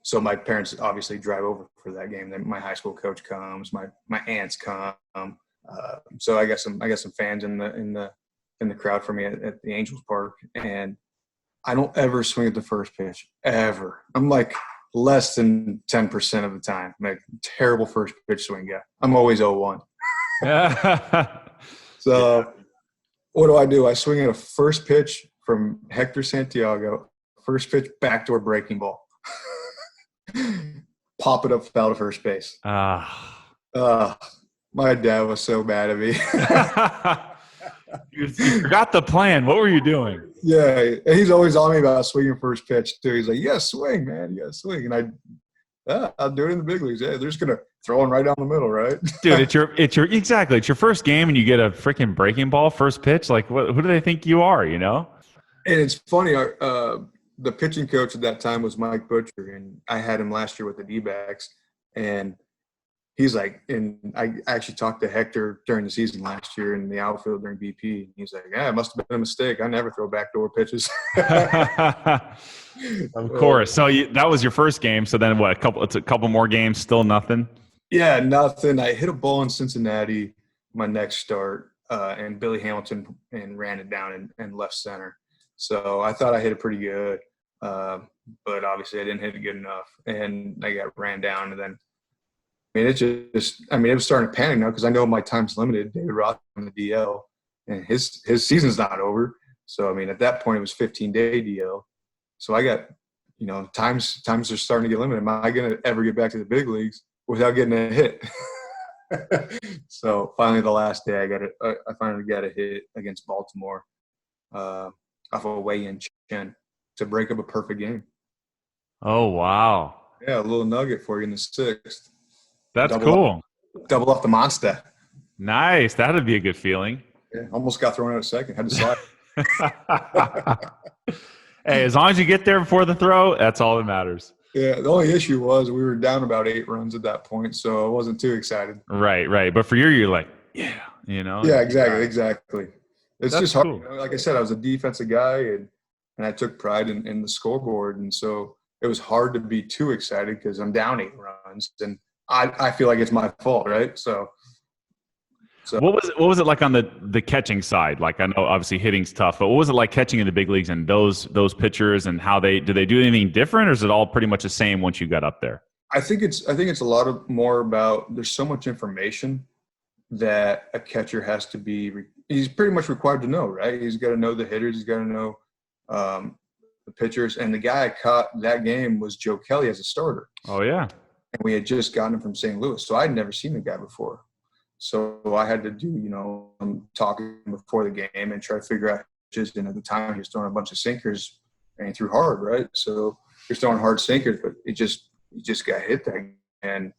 So my parents obviously drive over for that game. Then my high school coach comes, my aunts come. So I got some fans in the crowd for me at the Angels Park, and I don't ever swing at the first pitch ever. I'm like less than 10% of the time. I'm like terrible first pitch swing guy. I'm always 0-1. So what do? I swing at a first pitch from Hector Santiago, first pitch backdoor breaking ball. Pop it up foul to first base. My dad was so mad at me. You forgot the plan. What were you doing? Yeah, he's always on me about swinging first pitch too. He's like, "You gotta swing, man. You gotta swing." And I'll do it in the big leagues. Yeah, they're just gonna throw one right down the middle, right? Dude, it's your first game and you get a freaking breaking ball first pitch. Like, who do they think you are? You know? And it's funny. The pitching coach at that time was Mike Butcher, and I had him last year with the D-backs. And he's like, and I actually talked to Hector during the season last year in the outfield during BP. And he's like, "Yeah, it must have been a mistake. I never throw backdoor pitches." Of course. So that was your first game. So then what? It's a couple more games, still nothing. Yeah, nothing. I hit a ball in Cincinnati my next start, and Billy Hamilton and ran it down in left center. So I thought I hit it pretty good, but obviously I didn't hit it good enough, and I got ran down. And then, it was starting to panic now because I know my time's limited. David Roth on the DL, and his season's not over. So at that point it was 15-day DL. So I got, times are starting to get limited. Am I going to ever get back to the big leagues without getting a hit? So finally, the last day, I finally got a hit against Baltimore off of a weigh-in chin to break up a perfect game. Oh, wow. Yeah, a little nugget for you in the sixth. That's cool. Double off the monster. Nice. That'd be a good feeling. Yeah, almost got thrown out a second. Had to slide. Hey, as long as you get there before the throw, that's all that matters. Yeah, the only issue was we were down about 8 runs at that point, so I wasn't too excited. Right. But for you're like, yeah, Yeah, exactly. It's That's just hard. cool. Like I said, I was a defensive guy, and I took pride in the scoreboard, and so it was hard to be too excited because I'm down 8 runs, and I feel like it's my fault, right? So what was it like on the catching side? Like, I know obviously hitting's tough, but what was it like catching in the big leagues and those pitchers, and how do they do anything different, or is it all pretty much the same once you got up there? I think it's a lot more about, there's so much information that a catcher has to be he's pretty much required to know, right? He's got to know the hitters, he's got to know the pitchers, and the guy I caught that game was Joe Kelly as a starter. Oh yeah. And we had just gotten him from St. Louis, so I'd never seen the guy before. So I had to do, talking before the game and try to figure out pitches. And at the time, he was throwing a bunch of sinkers, and he threw hard, right? So he was throwing hard sinkers, but he just got hit there. And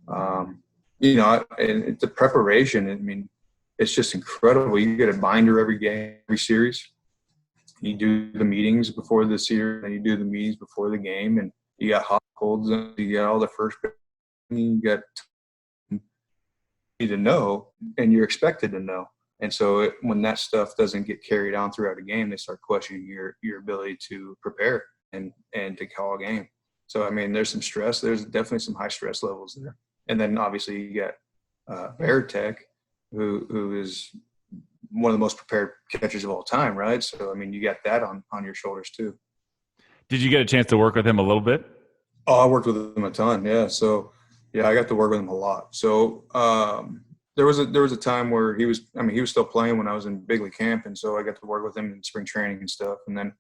and the preparation. It's just incredible. You get a binder every game, every series. You do the meetings before the series, and you do the meetings before the game, and you got hot, colds, and you got all the first. You got to know, and you're expected to know. And so when that stuff doesn't get carried on throughout a game, they start questioning your ability to prepare and to call a game. So there's some stress. There's definitely some high stress levels there. And then obviously you got Veritek, who is one of the most prepared catchers of all time, right? So you got that on your shoulders too. Did you get a chance to work with him a little bit? Oh, I worked with him a ton. Yeah. So yeah, I got to work with him a lot. So there was a time where he was still playing when I was in big league camp, and so I got to work with him in spring training and stuff. And then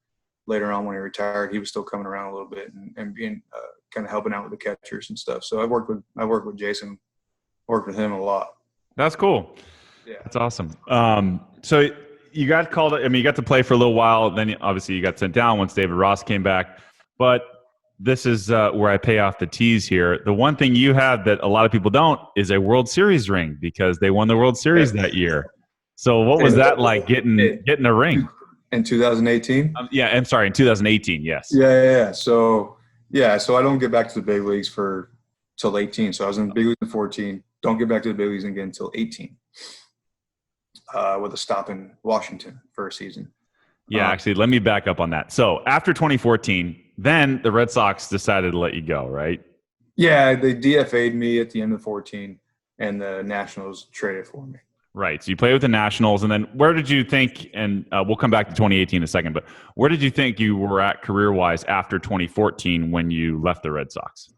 later on when he retired, he was still coming around a little bit and being kind of helping out with the catchers and stuff. So I worked with Jason, worked with him a lot. That's cool. Yeah, that's awesome. So you got called. You got to play for a little while. Then obviously you got sent down once David Ross came back. But this is where I pay off the tease here. The one thing you have that a lot of people don't is a World Series ring, because they won the World Series that year. So what was that like getting a ring? In 2018? I'm sorry, in 2018, yes. Yeah. So I don't get back to the big leagues till 18. So I was in the big leagues in 14. Don't get back to the big leagues again until 18. With a stop in Washington for a season. Yeah, actually, let me back up on that. So after 2014, Then the Red Sox decided to let you go, right? Yeah, they DFA'd me at the end of 14, and the Nationals traded for me. Right. So you played with the Nationals, and then where did you think? And we'll come back to 2018 in a second. But where did you think you were at career-wise after 2014 when you left the Red Sox?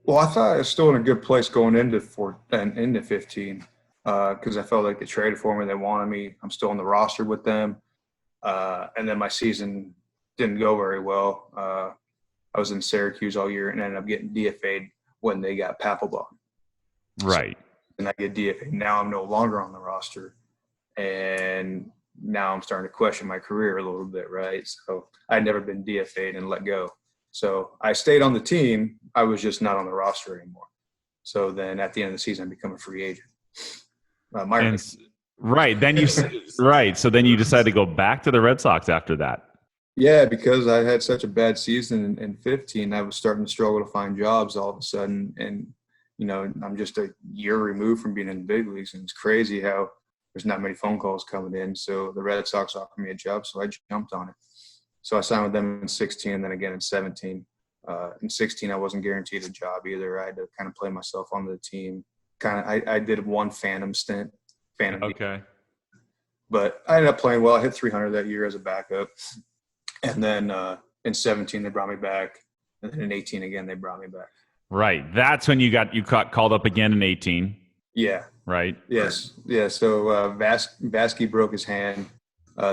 Well, I thought I was still in a good place going into 15 because I felt like they traded for me. They wanted me. I'm still on the roster with them. And then my season didn't go very well. I was in Syracuse all year and ended up getting DFA'd when they got Papelbon. Right. And I get DFA'd. Now I'm no longer on the roster. And now I'm starting to question my career a little bit, right? So I'd never been DFA'd and let go. So I stayed on the team. I was just not on the roster anymore. So then at the end of the season, I become a free agent. Right. Then right. So then you decided to go back to the Red Sox after that. Yeah, because I had such a bad season in 15, I was starting to struggle to find jobs all of a sudden. And, you know, I'm just a year removed from being in the big leagues. And it's crazy how there's not many phone calls coming in. So the Red Sox offered me a job, so I jumped on it. So I signed with them in 16 and then again in 17. In 16, I wasn't guaranteed a job either. I had to kind of play myself onto the team. I did one phantom stint. Okay. But I ended up playing well. I hit 300 that year as a backup. And then in 17, they brought me back. And then in 18 again, they brought me back. Right. That's when you got called up again in 18. Yeah. Right. Yes. Yeah. So Vasky broke his hand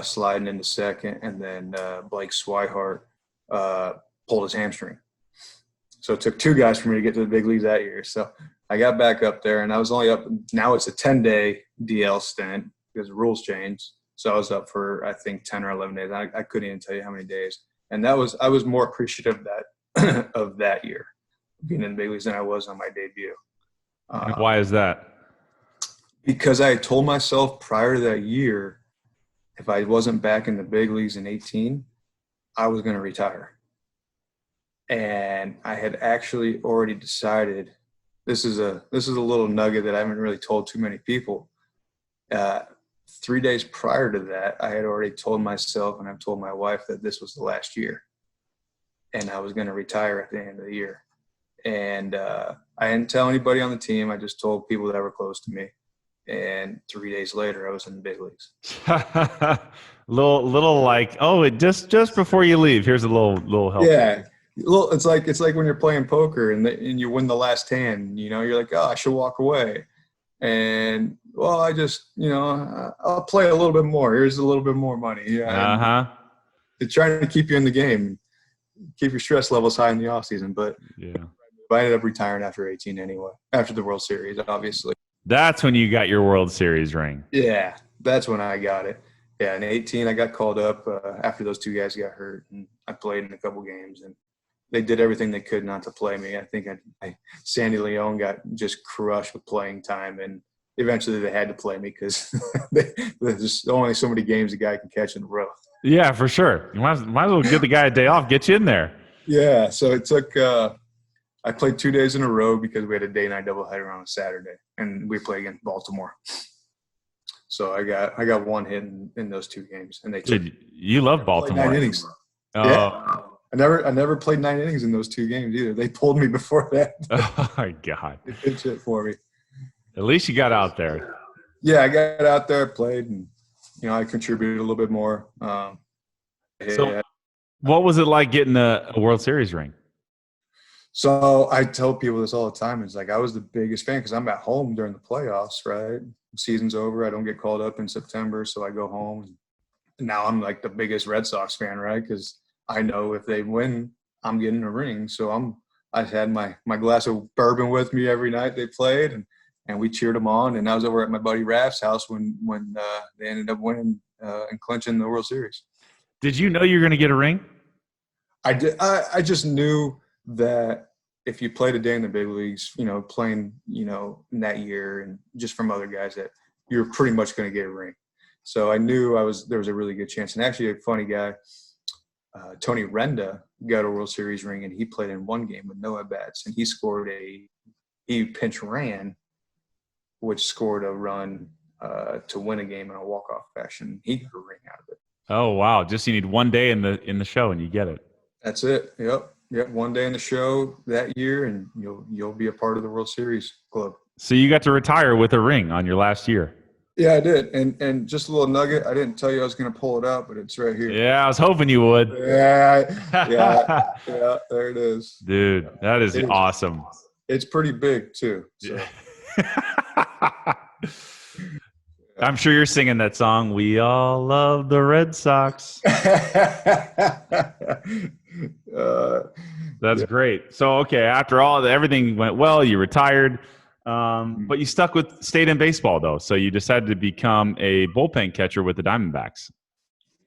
sliding into second, and then Blake Swihart pulled his hamstring. So it took two guys for me to get to the big leagues that year. So I got back up there, and I was only up. Now it's a 10-day DL stint because the rules changed. So I was up for, I think, 10 or 11 days. I couldn't even tell you how many days. And I was more appreciative of that year, being in the big leagues, than I was on my debut. Why is that? Because I told myself prior to that year, if I wasn't back in the big leagues in 18, I was going to retire. And I had actually already decided, this is a little nugget that I haven't really told too many people. 3 days prior to that, I had already told myself, and I've told my wife, that this was the last year, and I was going to retire at the end of the year. And I didn't tell anybody on the team. I just told people that were close to me. And 3 days later, I was in the big leagues. little like, oh, it just before you leave, here's a little help. Yeah. Well, it's like when you're playing poker and you win the last hand. You know, you're like, oh, I should walk away. And well, I just, I'll play a little bit more. Here's a little bit more money. Yeah. They're trying to keep you in the game, keep your stress levels high in the off season. But yeah, I ended up retiring after 18 anyway, after the World Series, obviously. That's when you got your World Series ring. Yeah, that's when I got it. Yeah, in 18, I got called up after those two guys got hurt, and I played in a couple games, and they did everything they could not to play me. I think Sandy Leon got just crushed with playing time, and eventually they had to play me because there's only so many games a guy can catch in a row. Yeah, for sure. You might as well give the guy a day off, get you in there. Yeah, so it took I played 2 days in a row because we had a day-night doubleheader on a Saturday, and we played against Baltimore. So I got one hit in those two games, and you love Baltimore. 9 innings. Oh. Yeah. I never played 9 innings in those two games either. They pulled me before that. Oh my God! They pitched it for me. At least you got out there. Yeah, I got out there, played, and I contributed a little bit more. So, what was it like getting a World Series ring? So I tell people this all the time. It's like I was the biggest fan because I'm at home during the playoffs, right? Season's over. I don't get called up in September, so I go home. And now I'm like the biggest Red Sox fan, right? Because I know if they win, I'm getting a ring. So I had my glass of bourbon with me every night they played, and we cheered them on. And I was over at my buddy Raph's house when they ended up winning and clinching the World Series. Did you know you were going to get a ring? I did. I just knew that if you played a day in the big leagues, playing, in that year and just from other guys, that you're pretty much going to get a ring. So I knew there was a really good chance. And actually a funny guy, Tony Renda got a World Series ring, and he played in one game with no at-bats, and he pinch ran, which scored a run to win a game in a walk-off fashion. He got a ring out of it. Oh, wow. Just you need one day in the show and you get it. That's it. Yep. Yep. One day in the show that year, and you'll be a part of the World Series club. So you got to retire with a ring on your last year. Yeah, I did. And just a little nugget. I didn't tell you I was going to pull it out, but it's right here. Yeah, I was hoping you would. Yeah. There it is. Dude, that is awesome. It's pretty big too. So. I'm sure you're singing that song. We all love the Red Sox. That's great. So, okay, after everything went well, you retired, but you stayed in baseball though. So you decided to become a bullpen catcher with the Diamondbacks.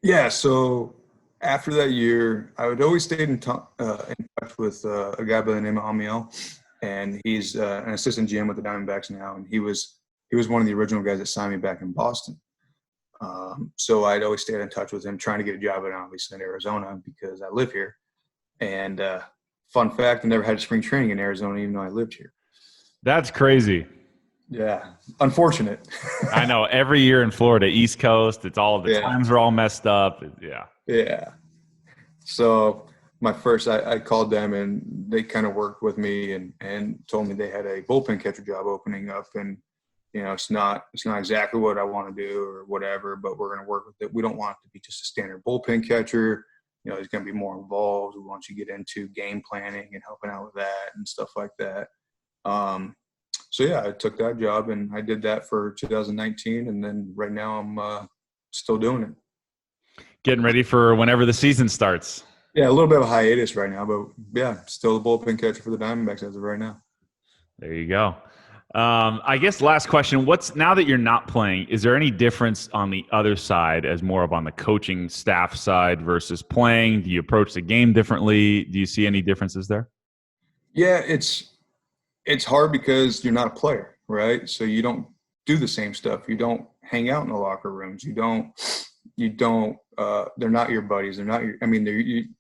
Yeah. So after that year, I would always stayed in touch with a guy by the name of Amiel, and he's an assistant GM with the Diamondbacks now, and he was one of the original guys that signed me back in Boston. So I'd always stayed in touch with him, trying to get a job obviously in Arizona because I live here. And fun fact, I never had spring training in Arizona, even though I lived here. That's crazy. Yeah, unfortunate. I know. Every year in Florida, East Coast, it's all the times are all messed up. Yeah. Yeah. So I called them, and they kind of worked with me and told me they had a bullpen catcher job opening up, and it's not exactly what I want to do or whatever, but we're going to work with it. We don't want it to be just a standard bullpen catcher. There's going to be more involved. We want you to get into game planning and helping out with that and stuff like that. So yeah, I took that job and I did that for 2019. And then right now I'm still doing it. Getting ready for whenever the season starts. Yeah, a little bit of a hiatus right now, but yeah, still the bullpen catcher for the Diamondbacks as of right now. There you go. I guess last question, now that you're not playing, is there any difference on the other side as more of on the coaching staff side versus playing? Do you approach the game differently? Do you see any differences there? Yeah, it's hard because you're not a player, right? So you don't do the same stuff. You don't hang out in the locker rooms. You don't they're not your buddies. They're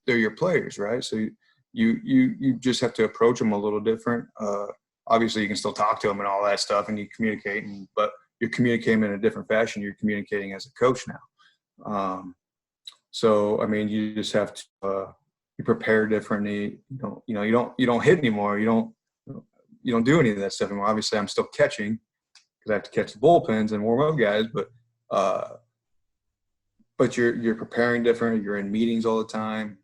your players, right? So you just have to approach them a little different. Obviously, you can still talk to them and all that stuff, and you communicate, but you're communicating in a different fashion. You're communicating as a coach now. So you just have to you prepare differently. You don't hit anymore. You don't do any of that stuff anymore. Obviously, I'm still catching because I have to catch the bullpens and warm up guys, but you're preparing different. You're in meetings all the time,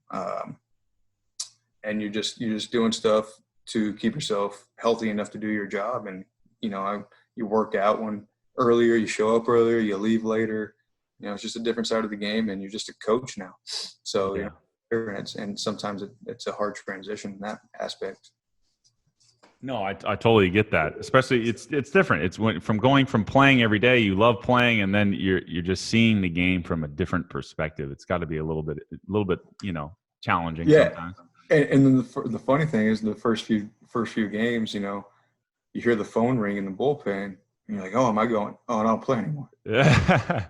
and you're just doing stuff to keep yourself healthy enough to do your job. And, you work out earlier, you show up earlier, you leave later, it's just a different side of the game, and you're just a coach now. So, and sometimes it's a hard transition in that aspect. No, I totally get that. Especially it's different. It's from going from playing every day, you love playing, and then you're just seeing the game from a different perspective. It's got to be a little bit, challenging sometimes. And then the funny thing is the first few games, you hear the phone ring in the bullpen, and you're like, oh, am I going? Oh, I don't play anymore. Yeah.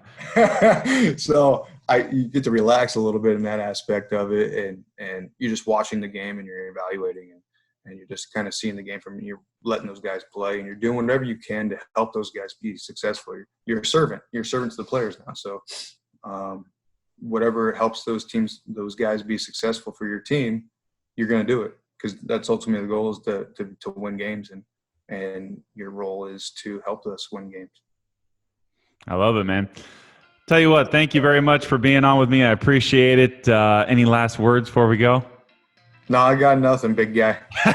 So you get to relax a little bit in that aspect of it, and you're just watching the game and you're evaluating and you're just kind of seeing the game you're letting those guys play, and you're doing whatever you can to help those guys be successful. You're a servant. You're a servant to the players now. So whatever helps those guys be successful for your team, you're going to do it, because that's ultimately the goal, is to win games, and your role is to help us win games. I love it, man. Tell you what, thank you very much for being on with me. I appreciate it. Any last words before we go? No, I got nothing, big guy. All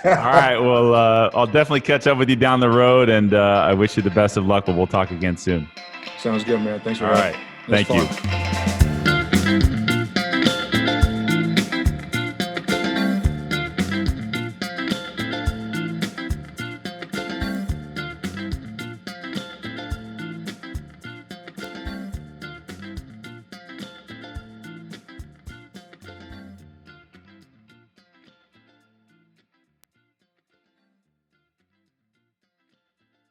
right. Well, I'll definitely catch up with you down the road, and I wish you the best of luck, but we'll talk again soon. Sounds good, man. Thanks for having me. All right. Thank you.